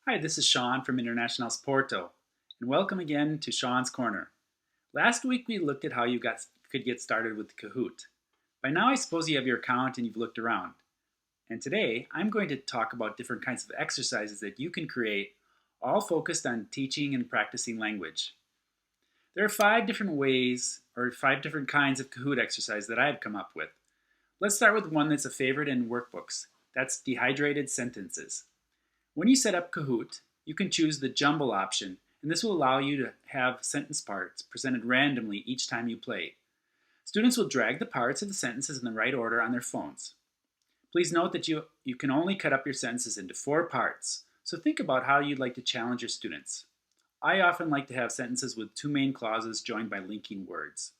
Hi, this is Shawn from International Porto, and welcome again to Shawn's Corner. Last week we looked at how you could get started with Kahoot. By now I suppose you have your account and you've looked around. And today I'm going to talk about different kinds of exercises that you can create, all focused on teaching and practicing language. There are 5 different kinds of Kahoot exercise that I've come up with. Let's start with one that's a favorite in workbooks. That's dehydrated sentences. When you set up Kahoot, you can choose the jumble option, and this will allow you to have sentence parts presented randomly each time you play. Students will drag the parts of the sentences in the right order on their phones. Please note that you can only cut up your sentences into 4 parts, so think about how you'd like to challenge your students. I often like to have sentences with 2 main clauses joined by linking words.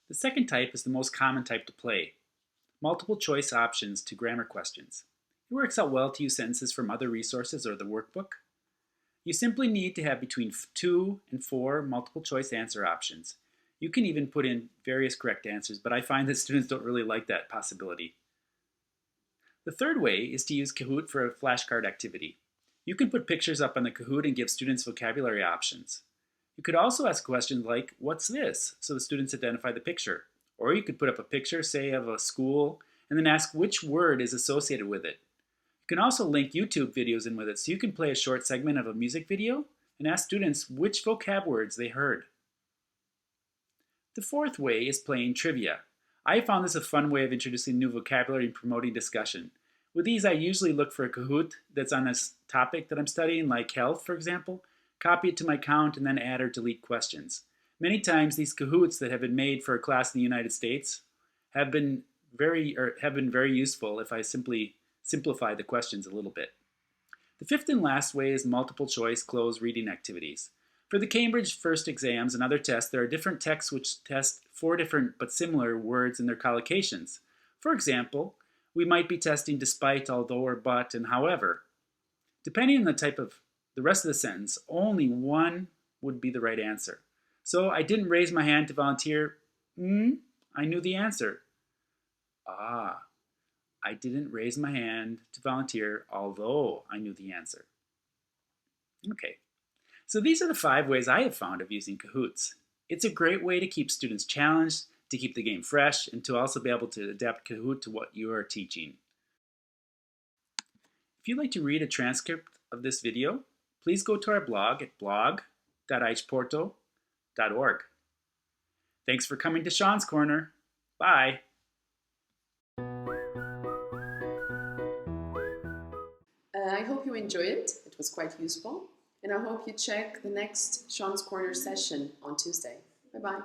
The second type is the most common type to play, multiple choice options to grammar questions. It works out well to use sentences from other resources or the workbook. You simply need to have between 2 and 4 multiple choice answer options. You can even put in various correct answers, but I find that students don't really like that possibility. The third way is to use Kahoot for a flashcard activity. You can put pictures up on the Kahoot and give students vocabulary options. You could also ask questions like, "What's this?" so the students identify the picture. Or you could put up a picture, say, of a school, and then ask which word is associated with it. You can also link YouTube videos in with it, so you can play a short segment of a music video and ask students which vocab words they heard. The fourth way is playing trivia. I found this a fun way of introducing new vocabulary and promoting discussion. With these, I usually look for a Kahoot that's on a topic that I'm studying, like health, for example, copy it to my account, and then add or delete questions. Many times, these Kahoots that have been made for a class in the United States have been very useful if I simply simplify the questions a little bit. The fifth and last way is multiple choice closed reading activities. For the Cambridge first exams and other tests, there are different texts which test 4 different but similar words and their collocations. For example, we might be testing despite, although, or but, and however. Depending on the type of the rest of the sentence, only one would be the right answer. So I didn't raise my hand to volunteer. I knew the answer. I didn't raise my hand to volunteer, although I knew the answer. Okay, so these are the 5 ways I have found of using Kahoots. It's a great way to keep students challenged, to keep the game fresh, and to also be able to adapt Kahoot to what you are teaching. If you'd like to read a transcript of this video, please go to our blog at blog.iporto.org. Thanks for coming to Shawn's Corner. Bye. I hope you enjoyed it. It was quite useful. And I hope you check the next Shawn's Corner session on Tuesday. Bye-bye.